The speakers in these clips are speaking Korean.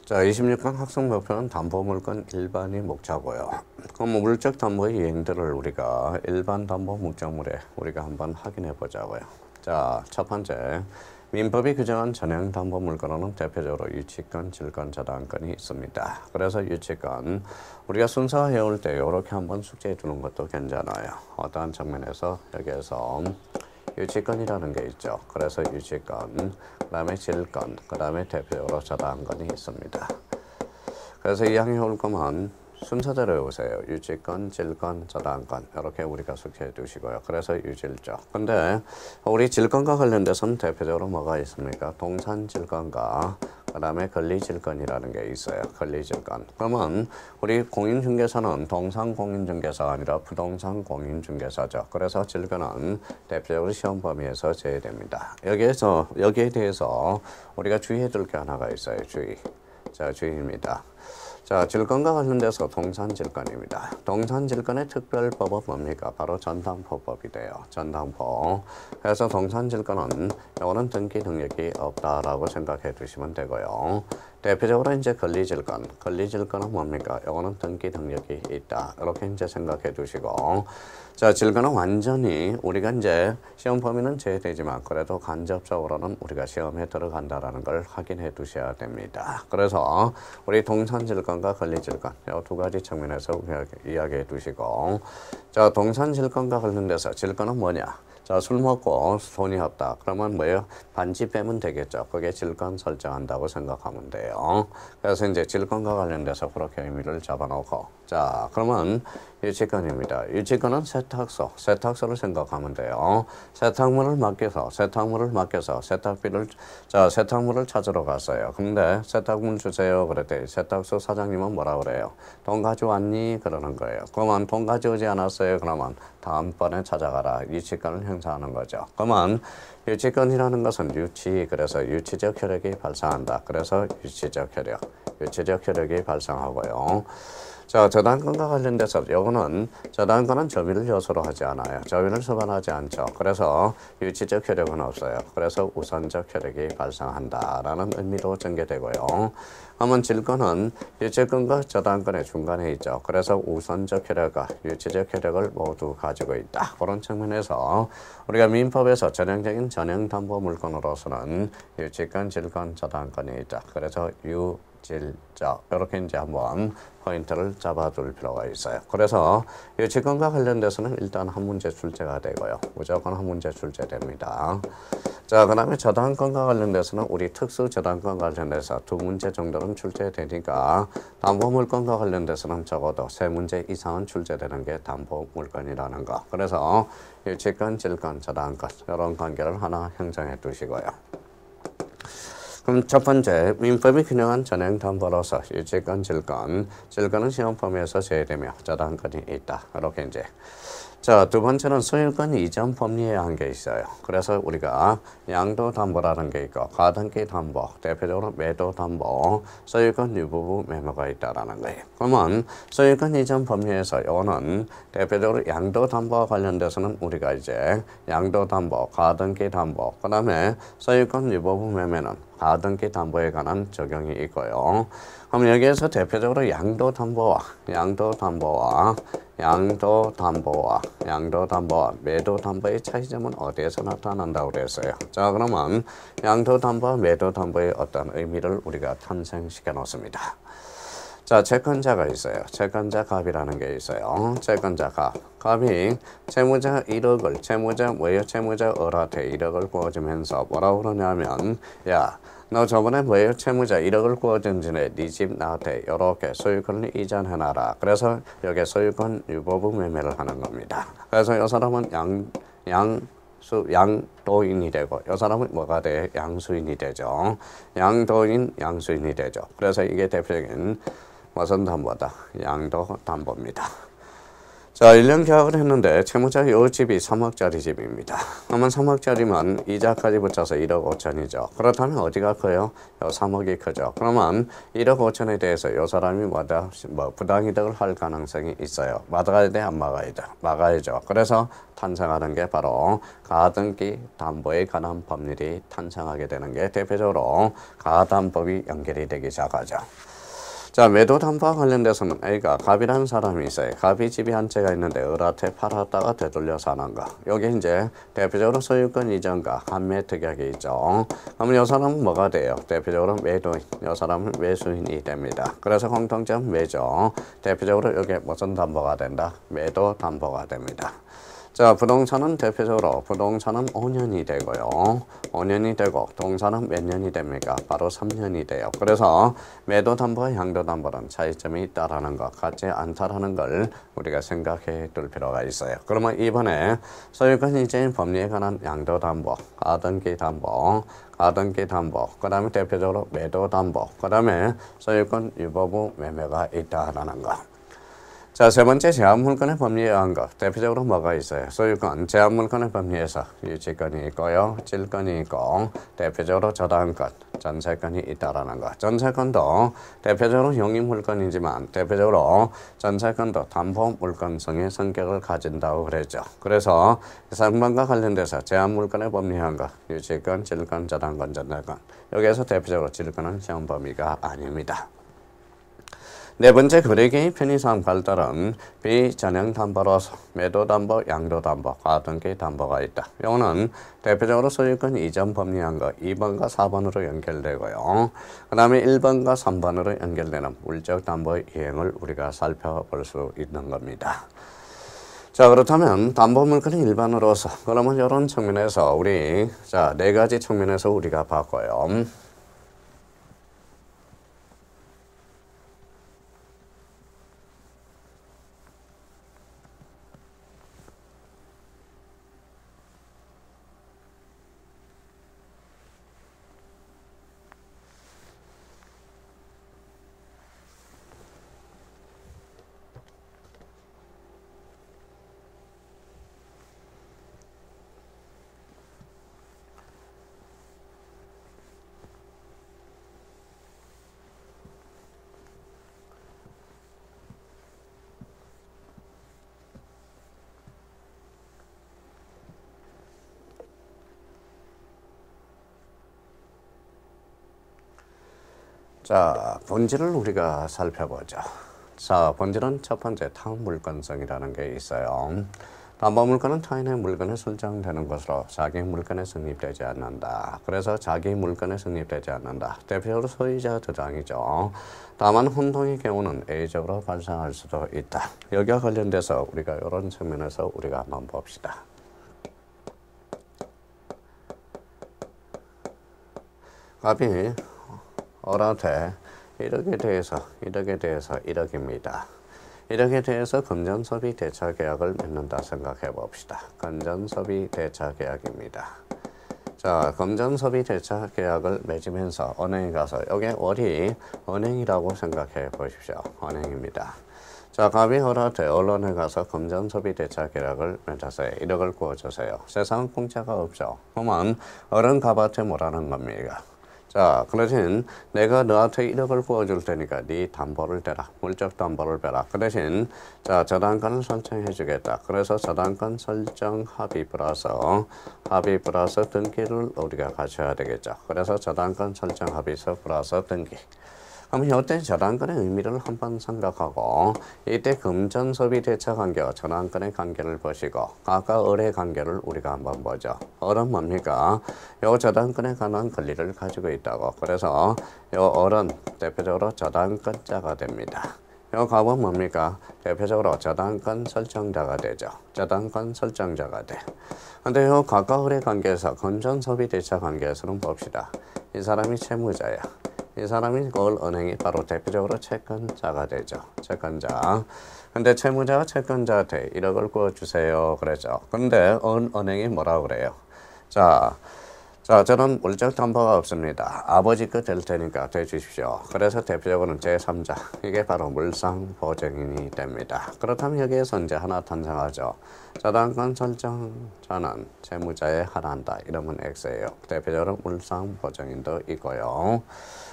자, 26강 학습 목표는 담보물건 일반이 목차고요. 그럼 물적 담보의 유형들을 우리가 일반 담보 목적물에 우리가 한번 확인해 보자고요. 자, 첫 번째, 민법이 규정한 전형 담보 물건은 대표적으로 유치권, 질권, 저당권이 있습니다. 그래서 유치권, 우리가 순서 해올 때 이렇게 한번 숙제해 두는 것도 괜찮아요. 어떠한 측면에서 여기에서 유치권이라는 게 있죠. 그래서 유치권, 그 다음에 질권, 그 다음에 대표적으로 저당권이 있습니다. 그래서 이항에 올 거면 순서대로 해오세요. 유치권, 질권, 저당권 이렇게 우리가 숙지해 두시고요. 그래서 유질적. 근데 우리 질권과 관련돼서는 대표적으로 뭐가 있습니까? 동산질권과 그 다음에 권리질권이라는 게 있어요. 권리질권. 그러면 우리 공인중개사는 동산공인중개사가 아니라 부동산공인중개사죠. 그래서 질권은 대표적으로 시험 범위에서 제외됩니다. 여기에 대해서 우리가 주의해 둘 게 하나가 있어요. 주의. 자, 주의입니다. 자, 질권과 관련돼서 동산질권입니다. 동산질권의 특별법은 뭡니까? 바로 전당포법이 돼요. 전당포. 그래서 동산질권은 이거는 등기 능력이 없다라고 생각해 두시면 되고요. 대표적으로 이제 권리질권. 권리질권은 뭡니까? 이거는 등기 능력이 있다. 이렇게 이제 생각해 두시고. 자, 질권은 완전히 우리가 이제 시험 범위는 제외되지만 그래도 간접적으로는 우리가 시험에 들어간다라는 걸 확인해 두셔야 됩니다. 그래서 우리 동산질권과 권리질권 이 두 가지 측면에서 이야기해 두시고, 자, 동산질권과 관련돼서 질권은 뭐냐? 자, 술 먹고 돈이 없다. 그러면 뭐예요? 반지 빼면 되겠죠. 그게 질권 설정한다고 생각하면 돼요. 그래서 이제 질권과 관련돼서 그렇게 의미를 잡아놓고, 자, 그러면 유치권입니다. 유치권은 세탁소를 생각하면 돼요. 세탁물을 맡겨서 세탁물을 찾으러 갔어요. 근데 세탁물 주세요. 그랬더니 세탁소 사장님은 뭐라 그래요? 돈 가져왔니? 그러는 거예요. 그러면 돈 가져오지 않았어요. 그러면 다음번에 찾아가라. 유치권을 행사하는 거죠. 그러면 유치권이라는 것은 그래서 유치적 효력이 발생한다. 그래서 유치적 효력이 발생하고요. 자, 저당권과 관련돼서 요거는 저당권은 점유를 요소로 하지 않아요. 점유를 서반하지 않죠. 그래서 유치적 효력은 없어요. 그래서 우선적 효력이 발생한다라는 의미로 전개되고요. 그러면 질권은 유치권과 저당권의 중간에 있죠. 그래서 우선적 효력과 유치적 효력을 모두 가지고 있다. 그런 측면에서 우리가 민법에서 전형적인 전형담보물건으로서는 유치권, 질권, 저당권이 있다. 그래서 질적 이렇게 이제 한번 포인트를 잡아둘 필요가 있어요. 그래서 유치권과 관련돼서는 일단 한 문제 출제가 되고요. 무조건 한 문제 출제됩니다. 자, 그 다음에 저당권과 관련돼서는 우리 특수 저당권 관련돼서 두 문제 정도는 출제되니까 담보물건과 관련돼서는 적어도 세 문제 이상은 출제되는 게 담보물건이라는 거. 그래서 유치권, 질권, 저당권 이런 관계를 하나 형성해 두시고요. 그럼 첫 번째, 민법이 규정한 전형담보로서 유치권, 질권은 시험 범위에서 제외되며 저당권이 있다. 이렇게 이제. 자, 두 번째는 소유권 이전 법리에 한 게 있어요. 그래서 우리가 양도담보라는 게 있고, 가등기 담보, 대표적으로 매도담보, 소유권 유보부 매매가 있다라는 거예요. 그러면 소유권 이전 법리에서 이거는 대표적으로 양도담보와 관련돼서는 우리가 이제 양도담보, 가등기 담보, 그 다음에 소유권 유보부 매매는 가등기 담보에 관한 적용이 있고요. 그럼 여기에서 대표적으로 양도담보와 매도담보의 차이점은 어디에서 나타난다고 그랬어요? 자, 그러면 양도담보와 매도담보의 어떤 의미를 우리가 탄생시켜 놓습니다. 자, 채권자가 있어요. 채권자 갑이라는 게 있어요. 채권자 갑. 갑이 채무자 1억을, 채무자 을한테 1억을 구워주면서 뭐라고 그러냐면, 야, 너 저번에 채무자 1억을 구워준 전에 네 집 나한테 이렇게 소유권을 이전해놔라. 그래서 여기 소유권 유보부 매매를 하는 겁니다. 그래서 이 사람은 양도인이 되고 이 사람은 뭐가 돼? 양수인이 되죠. 양도인, 양수인이 되죠. 그래서 이게 대표적인 무슨 담보다? 양도담보입니다. 자, 1년 계약을 했는데 채무자 요 집이 3억짜리 집입니다. 그러면 3억짜리면 이자까지 붙여서 1억 5천이죠. 그렇다면 어디가 커요? 요 3억이 크죠. 그러면 1억 5천에 대해서 요 사람이 부당이득을 할 가능성이 있어요. 막아야 돼? 안 막아야 돼? 막아야죠. 그래서 탄생하는 게 바로 가등기 담보에 관한 법률이 탄생하게 되는 게 대표적으로 가담법이 연결이 되기 시작하죠. 자, 매도 담보와 관련돼서는 A가 갑이라는 사람이 있어요. 갑이 집이 한 채가 있는데 을한테 팔았다가 되돌려 사는 거. 여기 이제 대표적으로 소유권 이전과 환매 특약이 있죠. 그러면 이 사람은 뭐가 돼요? 대표적으로 매도인, 이 사람은 매수인이 됩니다. 그래서 공통점 매죠. 대표적으로 여기 무슨 담보가 된다? 매도 담보가 됩니다. 자, 부동산은 대표적으로 부동산은 5년이 되고요. 5년이 되고 동산은 몇 년이 됩니까? 바로 3년이 돼요. 그래서 매도담보와 양도담보는 차이점이 있다라는 것, 같지 않다라는 걸 우리가 생각해 둘 필요가 있어요. 그러면 이번에 소유권 이전 법리에 관한 양도담보, 가등기담보, 그 다음에 대표적으로 매도담보, 그 다음에 소유권 유보부 매매가 있다라는 것. 자, 세 번째 제한물건의 법리에 의한 것. 대표적으로 뭐가 있어요? 소유권, 제한물건의 법리에서 유치권이 있고요. 질권이 있고, 대표적으로 저당권, 전세권이 있다라는 것. 전세권도 대표적으로 용익물건이지만 대표적으로 전세권도 담보물건성의 성격을 가진다고 그랬죠. 그래서 상반과 관련돼서 제한물건의 법리에 의한 것. 유치권, 질권, 저당권, 전세권. 여기에서 대표적으로 질권은 시험 범위가 아닙니다. 네 번째, 거래계의 편의상 발달은 비전형 담보로서 매도담보, 양도담보, 가등기 담보가 있다. 이거는 대표적으로 소유권 이전 법리한 거 2번과 4번으로 연결되고요. 그 다음에 1번과 3번으로 연결되는 물적 담보의 이행을 우리가 살펴볼 수 있는 겁니다. 자, 그렇다면 담보물건의 일반으로서 그러면 이런 측면에서 우리 자, 네 가지 측면에서 우리가 봤고요. 자, 본질을 우리가 살펴보죠. 자, 본질은 첫 번째 타운물건성이라는 게 있어요. 담보물건은 타인의 물건에 설정되는 것으로 자기 물건에 성립되지 않는다. 그래서 자기 물건에 성립되지 않는다. 대표적으로 소유자 주장이죠. 다만 혼동의 경우는 A적으로 발생할 수도 있다. 여기와 관련돼서 우리가 이런 측면에서 우리가 한번 봅시다. 갑이 을한테 1억에 대해서 1억입니다. 1억에 대해서 금전소비 대차 계약을 맺는다 생각해 봅시다. 금전소비 대차 계약입니다. 자, 금전소비 대차 계약을 맺으면서 은행에 가서 여기 월이 은행이라고 생각해 보십시오. 은행입니다. 자, 갑이 을한테 언론에 가서 금전소비 대차 계약을 맺었어요. 1억을 구워주세요. 세상은 공짜가 없죠. 그러면 을은 갑한테 뭐라는 겁니까? 자, 그 대신 내가 너한테 1억을 구워줄 테니까 네 담보를 대라. 물적 담보를 대라. 그 대신 자, 저당권을 설정해 주겠다. 그래서 저당권 설정 합의 플러스 등기를 우리가 갖춰야 되겠죠. 그래서 저당권 설정 합의서 플러스 등기. 그럼 이때 저당권의 의미를 한번 생각하고 이때 금전소비 대차 관계와 저당권의 관계를 보시고 아까 을의 관계를 우리가 한번 보죠. 을은 뭡니까? 요 저당권에 관한 권리를 가지고 있다고. 그래서 요 을은 대표적으로 저당권자가 됩니다. 요 갑은 뭡니까? 대표적으로 저당권 설정자가 되죠. 저당권 설정자가 돼. 근데 요 갑과 을의 관계에서 금전소비 대차 관계에서는 봅시다. 이 사람이 채무자야. 이 사람이 을은행이 바로 대표적으로 채권자가 되죠. 채권자. 근데 채무자가 채권자한테 1억을 구워주세요. 그랬죠. 근데 은행이 뭐라고 그래요? 자, 자, 저는 물적 담보가 없습니다. 아버지 거 될 테니까 대주십시오. 그래서 대표적으로는 제3자, 이게 바로 물상 보증인이 됩니다. 그렇다면 여기에서 이제 하나 탄생하죠. 저당권 설정자는 채무자에 하나한다. 이러면 X예요. 대표적으로 물상 보증인도 있고요.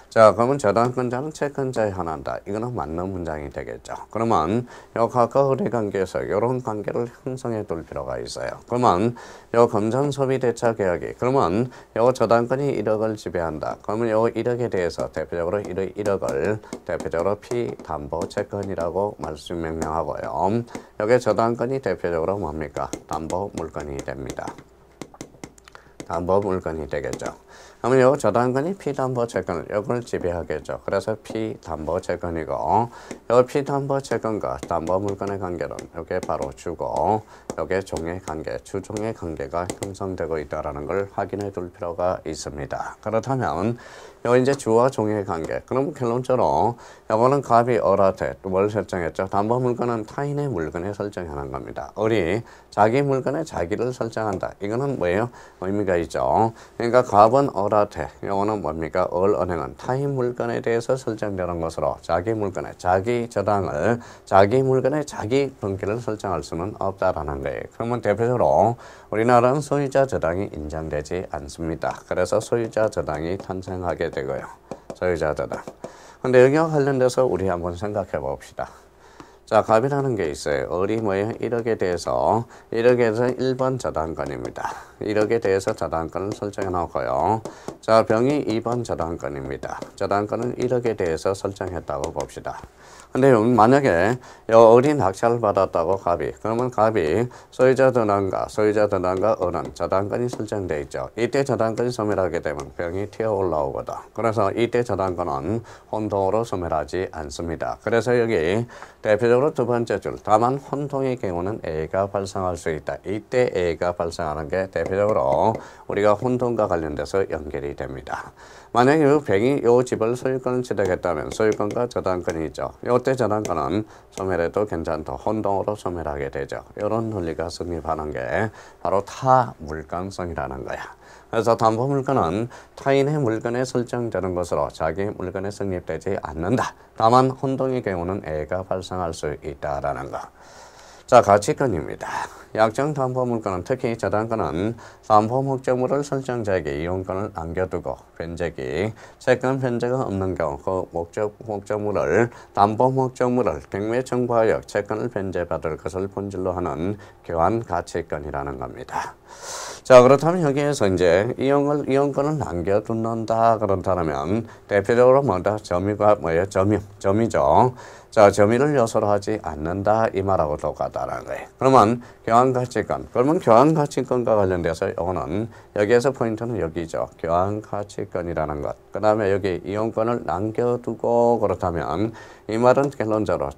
자, 그러면 저당권자는 채권자에 하나한다. 이거는 맞는 문장이 되겠죠. 그러면 요 가까우리 관계에서 이런 관계를 형성해 둘 필요가 있어요. 그러면 요 금전소비대차 계약이 그러면 요 저당권이 1억을 지배한다. 그러면 요 1억에 대해서 대표적으로 1억을 대표적으로 피담보채권이라고 명명하고요. 여기 저당권이 대표적으로 뭡니까? 담보물건이 됩니다. 담보물건이 되겠죠. 그러면 요 저당권이 피담보채권을 요걸 지배하겠죠. 그래서 피담보채권이고 요 피담보채권과 담보물건의 관계는 요게 바로 주고 요게 종의 관계, 주종의 관계가 형성되고 있다는 걸 확인해 둘 필요가 있습니다. 그렇다면 요 이제 주와 종의 관계. 그럼 결론적으로 요거는 갑이 을한테 뭘 설정했죠? 담보물건은 타인의 물건에 설정하는 겁니다. 을이 자기 물건에 자기를 설정한다. 이거는 뭐예요? 의미가 있죠. 그러니까 갑은 을한테 요거는 뭡니까? 을은행은 타인 물건에 대해서 설정되는 것으로 자기 물건에 자기 저당을 자기 물건에 자기 분기를 설정할 수는 없다라는 거예요. 그러면 대표적으로 우리나라는 소유자 저당이 인정되지 않습니다. 그래서 소유자 저당이 탄생하게 되고요. 소유자 저당. 근데 여기와 관련돼서 우리 한번 생각해 봅시다. 자, 갑이라는 게 있어요. 을이 뭐예요? 1억에 대해서 1번 저당권입니다. 1억에 대해서 저당권을 설정해 놓고요. 자, 병이 2번 저당권입니다. 저당권을 1억에 대해서 설정했다고 봅시다. 근데 만약에 을이 낙찰을 받았다고 갑이 그러면 갑이 소유자 전환과 을은 저당권이 설정되어 있죠. 이때 저당권이 소멸하게 되면 병이 튀어 올라오거든. 그래서 이때 저당권은 혼동으로 소멸하지 않습니다. 그래서 여기 대표적으로 두 번째 줄 다만 혼동의 경우는 A가 발생할 수 있다. 이때 A가 발생하는 게 대표적으로 우리가 혼동과 관련돼서 연결이 됩니다. 만약에 이 병이 이 집을 소유권을 취득했다면 소유권과 저당권이 있죠. 이때 저당권은 소멸해도 괜찮다. 혼동으로 소멸하게 되죠. 이런 논리가 성립하는 게 바로 타물건성이라는 거야. 그래서 담보물건은 타인의 물건에 설정되는 것으로 자기 물건에 성립되지 않는다. 다만 혼동의 경우는 A가 발생할 수 있다라는 거. 자, 가치권입니다. 약정 담보물건은 특히 저당권은 담보 목적물을 설정자에게 이용권을 남겨두고 변제기, 채권 변제가 없는 경우 그 목적물을 담보 목적물을 경매 청구하여 채권을 변제받을 것을 본질로 하는 교환 가치권이라는 겁니다. 자, 그렇다면 여기에서 이제 이용권을 남겨둔다 그런다면 대표적으로 뭐다? 점유가 뭐예요? 점유죠. 자, 점유를 요소로 하지 않는다 이 말하고 똑같다라는 거예요. 그러면 교환가치권. 그러면 교환가치권과 관련돼서 이거는 여기에서 포인트는 여기죠. 교환가치권이라는 것. 그 다음에 여기 이용권을 남겨두고 그렇다면 이 말은 결론적으로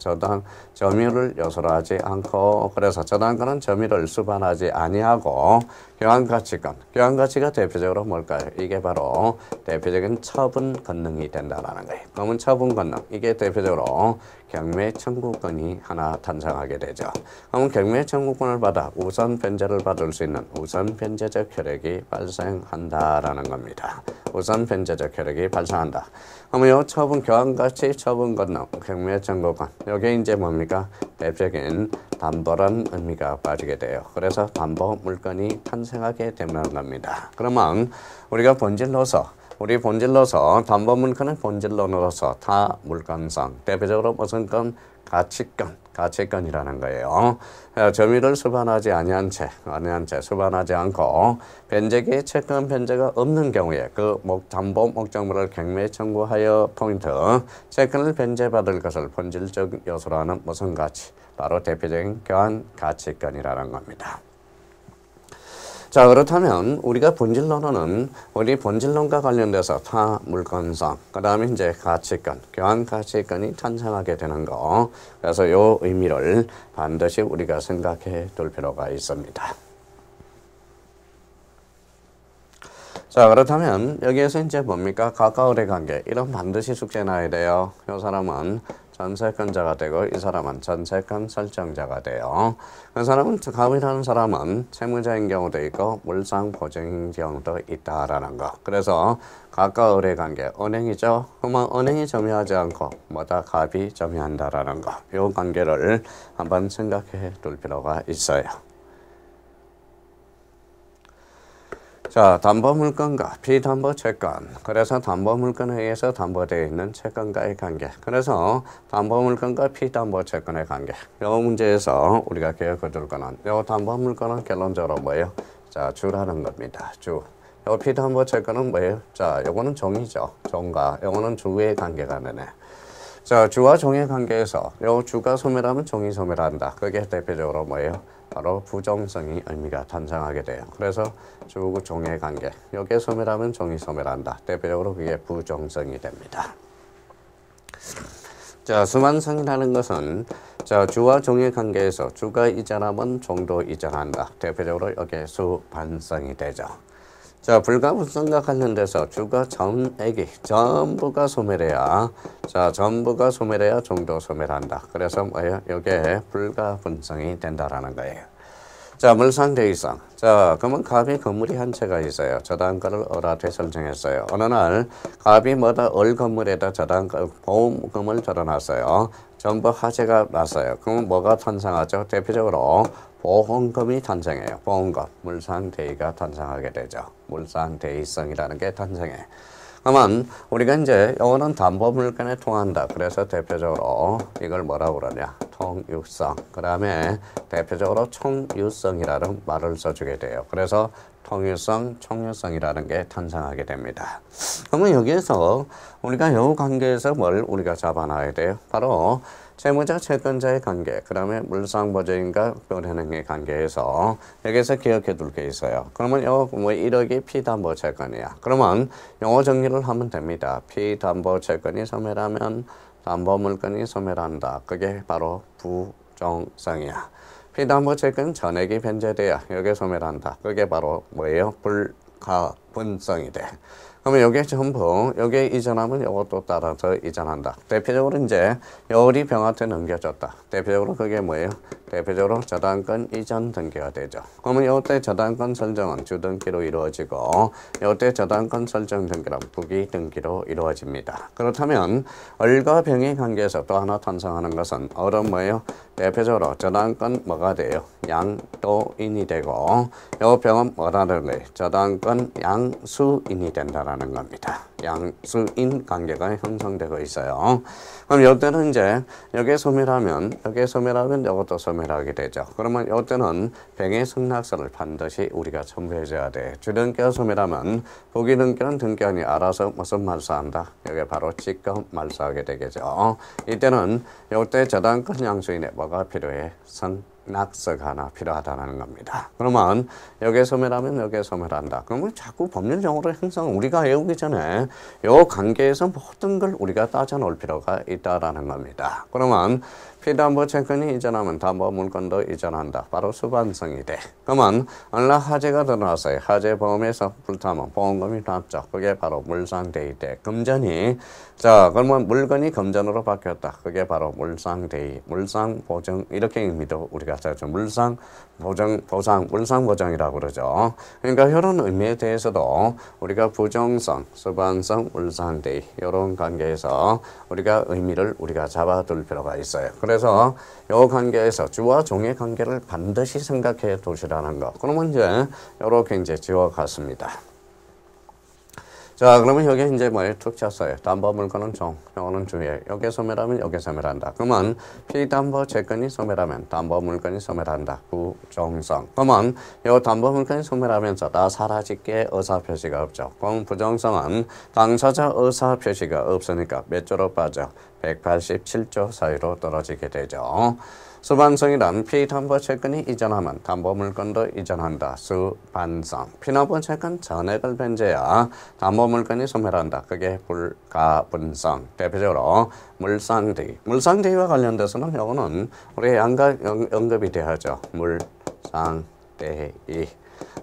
점유를 요소로 하지 않고 그래서 저당권은 점유를 수반하지 아니하고 교환가치권. 교환가치가 대표적으로 뭘까요? 이게 바로 대표적인 처분 권능이 된다라는 거예요. 그러면 처분 권능. 이게 대표적으로 경매 청구권이 하나 탄생하게 되죠. 그러면 경매 청구권을 받아 우선 변제를 받을 수 있는 우선 변제적 효력이 발생한다라는 겁니다. 우선 변제적 효력이 발생한다. 그러면 이 처분 교환가치 처분 권능 경매 청구권 이게 이제 뭡니까? 대표적인 담보라는 의미가 빠지게 돼요. 그래서 담보 물건이 탄생하게 되는 겁니다. 그러면 우리가 본질로서 담보물건의 본질로서 타물건성 대표적으로 무슨 건? 가치권이라는 거예요. 점유를 수반하지 아니한 채 수반하지 않고 변제기에 채권 변제가 없는 경우에 그 담보 목적물을 경매 청구하여 포인트 채권을 변제받을 것을 본질적 요소로 하는 무슨 가치? 바로 대표적인 교환 가치권이라는 겁니다. 자, 그렇다면 우리가 본질론은 우리 본질론과 관련돼서 타물건성, 그 다음에 이제 가치권, 교환 가치권이 탄생하게 되는 거. 그래서 요 의미를 반드시 우리가 생각해 둘 필요가 있습니다. 자, 그렇다면 여기에서 이제 뭡니까? 가까울의 관계. 이런 반드시 숙제 나야 돼요. 이 사람은 전세권자가 되고 이 사람은 전세권 설정자가 돼요. 그 사람은 갑이라는 사람은 채무자인 경우도 있고 물상보증인 경우도 있다라는 거. 그래서 갑과 을의 관계, 은행이죠. 그러면 은행이 점유하지 않고 뭐다 갑이 점유한다라는 거. 이 관계를 한번 생각해 둘 필요가 있어요. 자, 담보물건과 비담보채권. 그래서 담보물건에 의해서 담보되어 있는 채권과의 관계. 그래서 담보물건과 비담보채권의 관계. 이 문제에서 우리가 기억해 둘 거는 이 담보물건은 결론적으로 뭐예요? 자, 주라는 겁니다. 주. 이 비담보채권은 뭐예요? 자, 요거는 종이죠. 종과 요거는 주의 관계가 되네. 자, 주와 종의 관계에서 요 주가 소멸하면 종이 소멸한다. 그게 대표적으로 뭐예요? 바로 부정성이 의미가 탄생하게 돼요. 그래서 주 종의 관계. 여기에 소멸하면 종이 소멸한다. 대표적으로 그게 부정성이 됩니다. 자, 수반성이라는 것은 자, 주와 종의 관계에서 주가 이전하면 종도 이전한다. 대표적으로 여기에 수반성이 되죠. 자, 불가분성과 관련돼서 주가 전액이 전부가 소멸해야 자, 전부가 소멸해야 종도 소멸한다. 그래서 뭐예요? 이게 불가분성이 된다라는 거예요. 자, 물상대위성. 자, 그러면 갑이 건물이 한 채가 있어요. 저당가를 을한테 설정했어요. 어느 날 갑이 뭐다 을 건물에다 저당가 보험금을 들어놨어요. 전부 화재가 났어요. 그러면 뭐가 탄생하죠? 대표적으로 보험금이 탄생해요. 보험금, 물상대위가 탄생하게 되죠. 물상대위성이라는 게 탄생해. 그러면 우리가 이제 이거는 담보물건에 통한다. 그래서 대표적으로 이걸 뭐라고 그러냐? 통유성. 그 다음에 대표적으로 총유성이라는 말을 써주게 돼요. 그래서 통유성, 총유성이라는 게 탄생하게 됩니다. 그러면 여기에서 우리가 이 관계에서 뭘 우리가 잡아놔야 돼요? 바로 채무자, 채권자의 관계, 그 다음에 물상보증인과 은행의 관계에서 여기서 기억해 둘 게 있어요. 그러면 요 1억이 피담보채권이야. 그러면 영어 정리를 하면 됩니다. 피담보채권이 소멸하면 담보물건이 소멸한다. 그게 바로 부정성이야. 피담보채권 전액이 변제돼야 여기에 소멸한다. 그게 바로 뭐예요? 불가분성이 돼. 그러면 여기에 전부, 여기에 이전하면 이것도 따라서 이전한다. 대표적으로 이제 열이 병한테 넘겨졌다. 대표적으로 그게 뭐예요? 대표적으로 저당권 이전 등기가 되죠. 그러면 이때 저당권 설정은 주등기로 이루어지고 이때 저당권 설정 등기는 부기 등기로 이루어집니다. 그렇다면 을과 병의 관계에서 또 하나 탄생하는 것은 을은 뭐예요? 대표적으로 저당권 뭐가 돼요? 양도인이 되고 이 병은 뭐라는 거예요? 저당권 양수인이 된다라는 겁니다. 양수인 관계가 형성되고 있어요. 그럼 이때는 이제 여기에 소멸하면 이것도 소멸하게 되죠. 그러면 이때는 병의 승낙서를 반드시 우리가 첨부해줘야 돼. 주등기가 소멸하면 부기등기는 등기관이 알아서 무슨 말소한다? 여기 바로 직권 말소하게 되겠죠. 이때는 이때 저당권 양수인에 뭐가 필요해? 낙서가 하나 필요하다는 겁니다. 그러면 여기에 소멸하면 여기에 소멸한다. 그러면 자꾸 법률 용어를 항상 우리가 외우기 전에 이 관계에서 모든 걸 우리가 따져 놓을 필요가 있다라는 겁니다. 그러면 피담보채권이 이전하면 담보물건도 이전한다. 바로 수반성이 돼. 그러면 어느 날 화재가 드러났어요. 화재보험에서 불타면 보험금이 났죠. 그게 바로 물상대위 때 금전이 자 그러면 물건이 금전으로 바뀌었다. 그게 바로 물상대위, 물상보증 이렇게 의미도 우리가 찾죠. 물상보정이라고 그러죠. 그러니까 이런 의미에 대해서도 우리가 부정성, 수반성, 물상대위 이런 관계에서 우리가 의미를 우리가 잡아둘 필요가 있어요. 그래서 이 관계에서 주와 종의 관계를 반드시 생각해 두시라는 거. 그러면 이제 이렇게 이제 지워갔습니다. 자, 그러면 여기 이제 뭐예요? 툭 쳤어요. 담보물건은 종, 요거는 주에. 여기 소멸하면 여기 소멸한다. 그러면 피담보채권이 소멸하면 담보물건이 소멸한다. 부정성. 그러면 요 담보물건이 소멸하면서 다 사라질게 의사표시가 없죠. 그럼 부정성은 당사자 의사표시가 없으니까 몇 조로 빠져? 187조 사이로 떨어지게 되죠. 수반성이란 피담보채권이 이전하면 담보물건도 이전한다. 수반성. 피담보채권 전액을 변제해야 담보물건이 소멸한다. 그게 불가분성. 대표적으로 물상대위. 물상대위와 관련돼서는 이거는 우리 양가 언급이 되어야죠. 물상대위. 물상대이.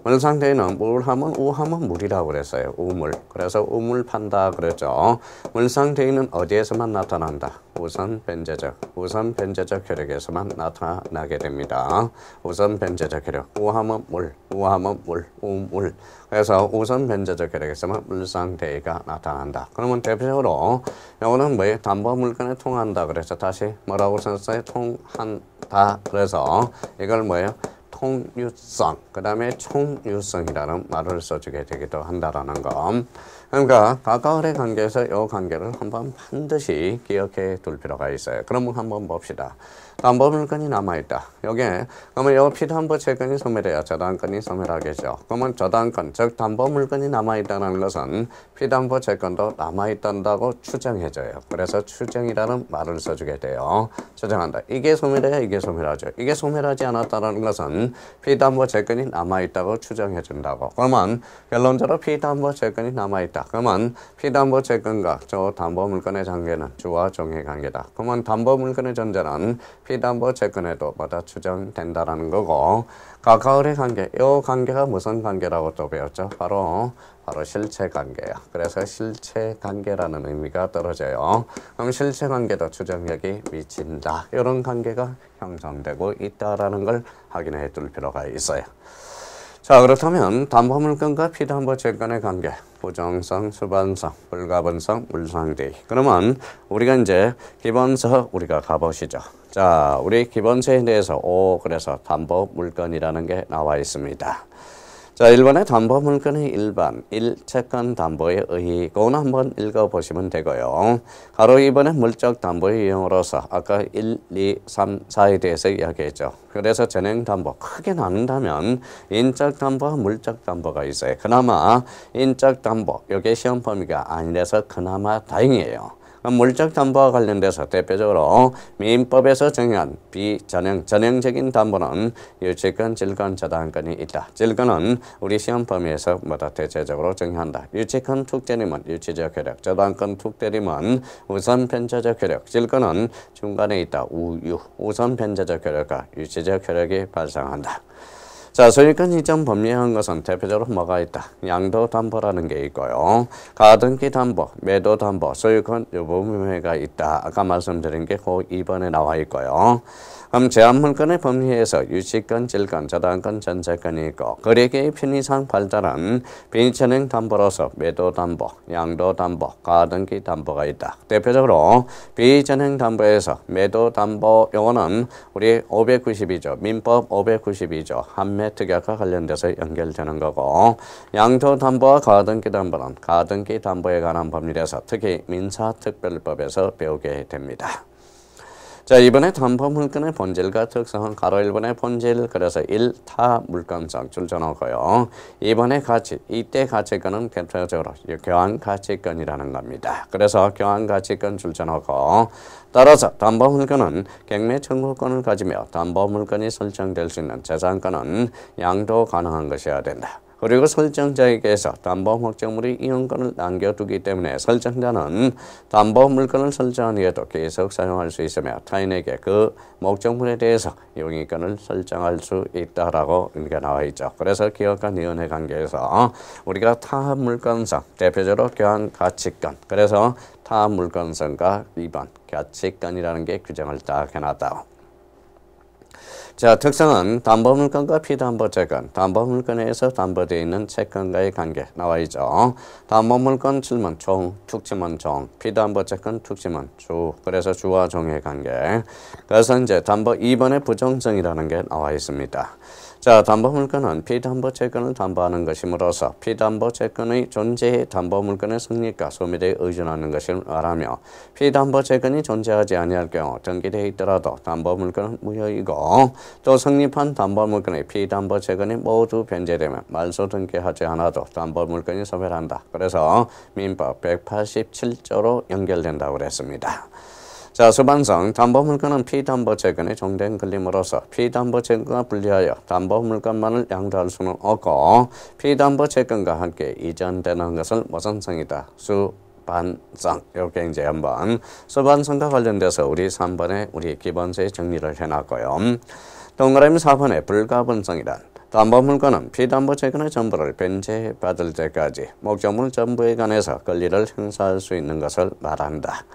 물상대이는 물하면 우하면 물이라고 그랬어요. 우물. 그래서 우물 판다 그랬죠. 물상대이는 어디에서만 나타난다? 우선 변제적 혈액에서만 나타나게 됩니다. 우선 변제적 혈액. 우하면 물, 우하면 물, 우물. 그래서 우선 변제적 혈액에서만 물상대이가 나타난다. 그러면 대표적으로 이거는 뭐예요? 담보 물건에 통한다. 그래서 다시 뭐라고 썼어요? 통한다. 그래서 이걸 뭐예요? 통유성, 그 다음에 총유성이라는 말을 써주게 되기도 한다라는 거. 그러니까 가까울의 관계에서 이 관계를 한번 반드시 기억해 둘 필요가 있어요. 그러면 한번 봅시다. 담보 물건이 남아있다. 여기에 그러면 이 피담보 채권이 소멸해야 저당권이 소멸하겠죠. 그러면 저당권, 즉 담보 물건이 남아있다는 것은 피담보 채권도 남아있단다고 추정해져요. 그래서 추정이라는 말을 써주게 돼요. 추정한다. 이게 소멸해야 이게 소멸하죠. 이게 소멸하지 않았다는 것은 피담보 채권이 남아있다고 추정해준다고. 그러면 결론적으로 피담보 채권이 남아있다. 그러면 피담보 채권과 저 담보 물건의 관계는 주와 종의 관계다. 그러면 담보 물건의 존재는 피담보 채권에도 뭐다 추정된다라는 거고, 가까울의 관계, 이 관계가 무슨 관계라고 또 배웠죠? 바로 실체 관계야. 그래서 실체 관계라는 의미가 떨어져요. 그럼 실체 관계도 추정력이 미친다. 이런 관계가 형성되고 있다라는 걸 확인해 둘 필요가 있어요. 자, 그렇다면 담보 물건과 피담보 채권의 관계, 부정성, 수반성, 불가분성, 물상대이. 그러면 우리가 이제 기본서 우리가 가보시죠. 자, 우리 기본서에 대해서 그래서 담보 물건이라는 게 나와 있습니다. 자, 1번에 담보 물건의 일반, 1채권 담보의 의의. 그거는 한번 읽어보시면 되고요. 가로 2번에 물적 담보의 유형으로서 아까 1, 2, 3, 4에 대해서 이야기했죠. 그래서 전행 담보 크게 나눈다면 인적 담보와 물적 담보가 있어요. 그나마 인적 담보, 이게 시험 범위가 아니라서 그나마 다행이에요. 물적 담보와 관련돼서 대표적으로 민법에서 정한 전형적인 담보는 유치권, 질권, 저당권이 있다. 질권은 우리 시험 범위에서 뭐다 대체적으로 정한다. 유치권 특대리면 유치적 효력, 저당권 특대리면 우선 변제적 효력, 질권은 중간에 있다. 우선 변제적 효력과 유치적 효력이 발생한다. 자, 소유권 이전 법리한 것은 대표적으로 뭐가 있다? 양도담보라는 게 있고요. 가등기 담보, 매도 담보, 소유권 유보무효가 있다. 아까 말씀드린 게 그 2번에 나와 있고요. 그럼 제한물건의 법리에서 유치권, 질권, 저당권, 전세권이 있고, 거래계의 편의상 발달한 비전행 담보로서 매도 담보, 양도 담보, 가등기 담보가 있다. 대표적으로 비전행 담보에서 매도 담보 요거는 우리 592조, 민법 592조 한매 특약과 관련돼서 연결되는 거고, 양도 담보와 가등기 담보는 가등기 담보에 관한 법률에서 특히 민사특별법에서 배우게 됩니다. 자, 이번에 담보 물건의 본질과 특성은 가로 1번의 본질, 그래서 1타 물건성 줄여놓고요. 2번의 가치, 이때 가치권은 대표적으로 교환 가치권이라는 겁니다. 그래서 교환 가치권 줄여놓고, 따라서 담보 물건은 경매 청구권을 가지며 담보 물건이 설정될 수 있는 재산권은 양도 가능한 것이어야 된다. 그리고 설정자에게서 담보 목적물의 이용권을 남겨두기 때문에 설정자는 담보 물건을 설정한 후에도 계속 사용할 수 있으며 타인에게 그 목적물에 대해서 용의권을 설정할 수 있다라고 의미가 나와 있죠. 그래서 기업과 니은의 관계에서 우리가 타 물건성, 대표적으로 교환 가치권, 그래서 타 물건성과 2번 가치권이라는 게 규정을 딱 해놨다. 자, 특성은 담보물건과 피담보채권, 담보물건에서 담보되어 있는 채권과의 관계 나와 있죠. 담보물건 질문 종, 특징은 종, 피담보채권 특징은 주, 그래서 주와 종의 관계. 그래서 이제 담보 2번의 부정성이라는 게 나와 있습니다. 자, 담보물건은 피담보채권을 담보하는 것이므로써 피담보채권의 존재의 담보물건의 성립과 소멸에 의존하는 것을 말하며, 피담보채권이 존재하지 아니할 경우 등기되어 있더라도 담보물건은 무효이고, 또 성립한 담보물건의 피담보채권이 모두 변제되면 말소 등기하지 않아도 담보물건이 소멸한다. 그래서 민법 187조로 연결된다고 그랬습니다. 자, 수반성, 담보물건은 피담보채권의 종된 권리물로서 피담보채권과 분리하여 담보물건만을 양도할 수는 없고, 피담보채권과 함께 이전되는 것을 모선성이다. 수반성. 이렇게 이제 한번 수반성과 관련돼서 우리 3번에 우리 기본서에 정리를 해놨고요. 동그라미 4번에 불가분성이란 담보물건은 피담보채권의 전부를 변제받을 때까지 목적물 전부에 관해서 권리를 행사할 수 있는 것을 말한다.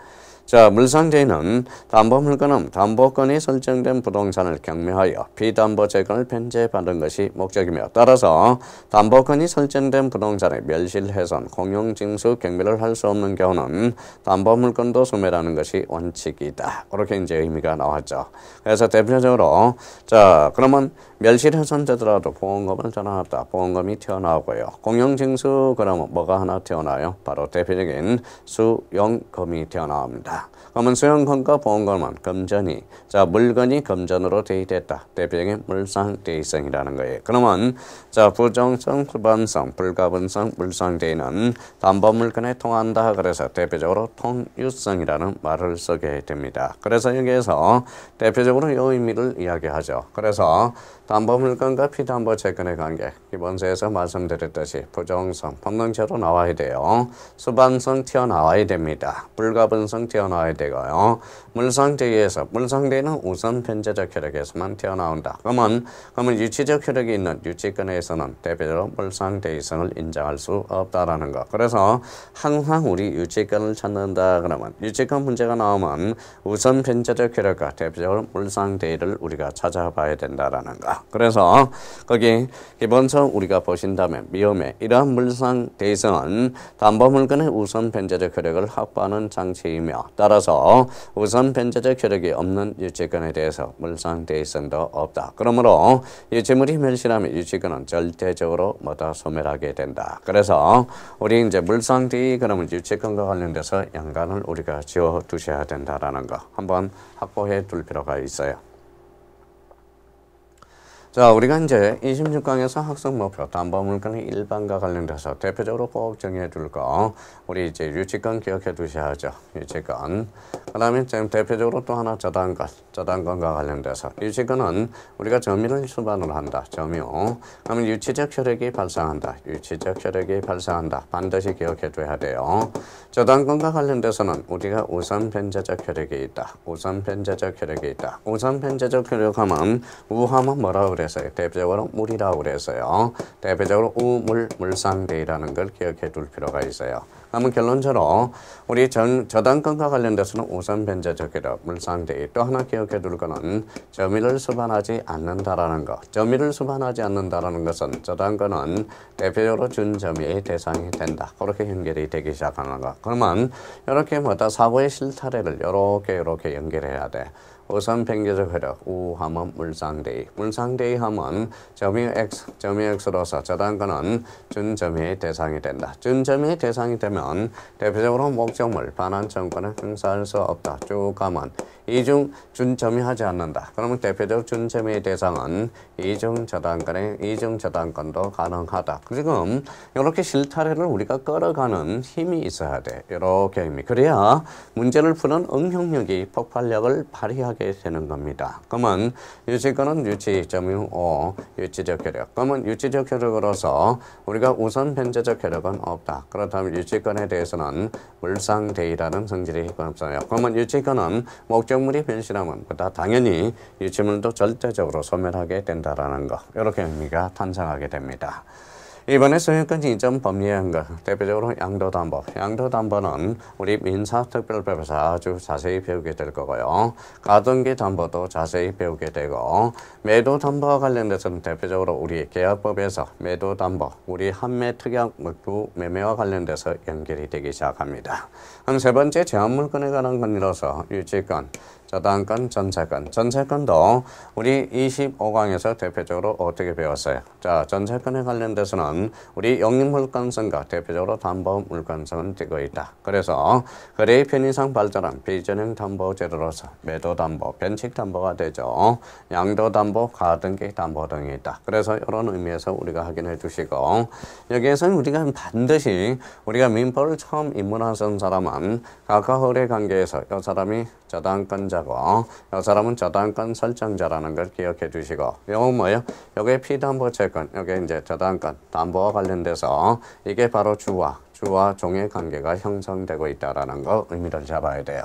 자, 물상제는 담보물건은 담보권이 설정된 부동산을 경매하여 피담보채권을 변제받은 것이 목적이며 따라서 담보권이 설정된 부동산의 멸실, 훼손, 공용징수, 경매를 할 수 없는 경우는 담보물건도 소멸하는 것이 원칙이다. 그렇게 이제 의미가 나왔죠. 그래서 대표적으로 자, 그러면 멸실, 훼손 되더라도 보험금을 전환했다. 보험금이 튀어나오고요. 공용징수 그러면 뭐가 하나 튀어나와요? 바로 대표적인 수용금이 튀어나옵니다. 그러면 수용금과 보험금은 금전이 자 물건이 금전으로 대입됐다. 대표적인 물상대입성이라는 거예요. 그러면 자 부정성, 수반성, 불가분성, 물상대입은 담보물건에 통한다. 그래서 대표적으로 통유성이라는 말을 쓰게 됩니다. 그래서 여기에서 대표적으로 이 의미를 이야기하죠. 그래서 담보물건과 피담보채권의 관계 기본서에서 말씀드렸듯이 부정성, 법령제로 나와야 돼요. 수반성 튀어나와야 됩니다. 불가분성 튀어나와야 되고요. 물상대의에서 물상대의는 우선 변제적 효력에서만 튀어나온다. 그러면 유치적 효력이 있는 유치권에서는 대표적으로 물상대의성을 인정할 수 없다라는 거. 그래서 항상 우리 유치권을 찾는다 그러면 유치권 문제가 나오면 우선 변제적 효력과 대표적으로 물상대의를 우리가 찾아봐야 된다라는 거. 그래서 거기 기본서 우리가 보신다면 미음에 이러한 물상대의성은 담보물건의 우선 변제적 효력을 확보하는 장치이며 따라서 우선 변제적 효력이 없는 유치권에 대해서 물상대의성도 없다. 그러므로 유치물이 멸실하면 유치권은 절대적으로 뭐다 소멸하게 된다. 그래서 우리 이제 물상대의 그러면 유치권과 관련돼서 연관을 우리가 지어 두셔야 된다라는 거 한번 확보해 둘 필요가 있어요. 자, 우리가 이제 26강에서 학습 목표 담보물건의 일반과 관련돼서 대표적으로 꼭 정해 둘 거 우리 이제 유치권 기억해 두셔야죠. 유치권. 그 다음에 대표적으로 또 하나 저당권과 관련돼서 유치권은 우리가 점유를 수반으로 한다. 점유. 그러면 유치적 효력이 발생한다. 유치적 효력이 발생한다. 반드시 기억해 둬야 돼요. 저당권과 관련돼서는 우리가 우선 변제적 효력이 있다. 우선 변제적 효력이 있다. 우선 변제적 효력하면 우하면 뭐라고 그랬어요? 대표적으로 물이라고 그랬어요. 대표적으로 우물, 물상대의라는 걸 기억해 둘 필요가 있어요. 그러면 결론적으로 우리 저당권과 관련돼서는 우선 변제적 효력, 물상대의 또 하나 기억해 둘 거는 점유를 수반하지 않는다라는 거. 점유를 수반하지 않는다라는 것은 저당권은 대표적으로 준점유의 대상이 된다. 그렇게 연결이 되기 시작하는 거. 그러면 이렇게 뭐다 사고의 실타래를 이렇게 연결해야 돼. 우선 변제적 효력, 우하면 물상대의. 물상대의 하면 점유 X로서 저당권은 준점유의 대상이 된다. 준점유의 대상이 되면 대표적으로 목적물, 반환청구는 행사할 수 없다. 쭉 가면 이중 준점유하지 않는다. 그러면 대표적 준점유의 대상은 이중 저당권도 가능하다. 지금 이렇게 실타래를 우리가 끌어가는 힘이 있어야 돼. 이렇게 힘이. 그래야 문제를 푸는 응용력이 폭발력을 발휘하게 되는 겁니다. 그러면 유치권은 유치점유 5, 유치적 효력. 그러면 유치적 효력으로서 우리가 우선 변제적 효력은 없다. 그렇다면 유치권에 대해서는 물상대의라는 성질이 없어요. 그러면 유치권은 목적물이 변실하면 보다 당연히 유치물도 절대적으로 소멸하게 된다라는 거. 이렇게 의미가 탄생하게 됩니다. 이번에 소유권 이전 법리한 것 대표적으로 양도담보. 양도담보는 우리 민사특별법에서 아주 자세히 배우게 될 거고요. 가등기담보도 자세히 배우게 되고 매도담보와 관련돼서는 대표적으로 우리 계약법에서 매도담보, 우리 판매특약 목두 매매와 관련돼서 연결이 되기 시작합니다. 그럼 세 번째 제한물건에 관한 권리로서 유치권, 저당권, 전세권. 전세권도 우리 25강에서 대표적으로 어떻게 배웠어요? 자, 전세권에 관련돼서는 우리 영리물권성과 대표적으로 담보물권성은 되고 있다. 그래서 거래의 편의상 발전한 비전형 담보 제도로서 매도담보, 변칙담보가 되죠. 양도담보, 가등기담보 등이 있다. 그래서 이런 의미에서 우리가 확인해 주시고 여기에서는 우리가 반드시 우리가 민법을 처음 입문한 사람은 가까거래 관계에서 이 사람이 저당권자고 이 사람은 저당권 설정자라는 걸 기억해 주시고 이건 뭐예요? 이게 피담보 채권, 이게 이제 저당권 담보와 관련돼서 이게 바로 주와 주와 종의 관계가 형성되고 있다라는 거 의미를 잡아야 돼요.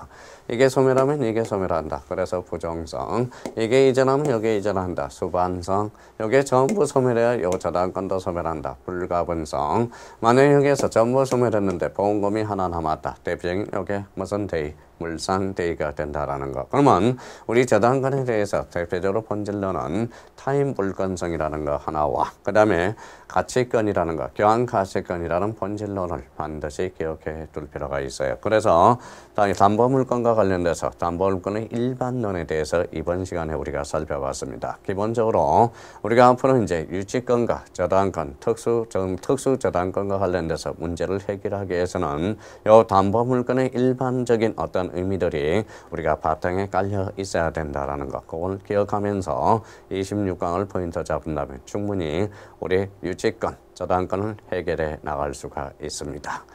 이게 소멸하면 이게 소멸한다. 그래서 부정성. 이게 이전하면 여기에 이전한다. 수반성. 이게 전부 소멸해야 요 저당권도 소멸한다. 불가분성. 만약 여기에서 전부 소멸했는데 보험금이 하나 남았다. 대표적인 요게 무슨 데이? 물상데이가 된다라는 거. 그러면 우리 저당권에 대해서 대표적으로 본질로는 타임 물건성이라는 거 하나와 그 다음에 가치권이라는 거, 교환가치권이라는 본질론을 반드시 기억해 둘 필요가 있어요. 그래서 담보물건과 관련돼서 담보물건의 일반론에 대해서 이번 시간에 우리가 살펴봤습니다. 기본적으로 우리가 앞으로 이제 유치권과 저당권, 특수 저당권과 관련돼서 문제를 해결하기 위해서는 이 담보물건의 일반적인 어떤 의미들이 우리가 바탕에 깔려 있어야 된다라는 것. 그걸 기억하면서 26강을 포인트 잡는다면 충분히 우리 유치권, 저당권을 해결해 나갈 수가 있습니다.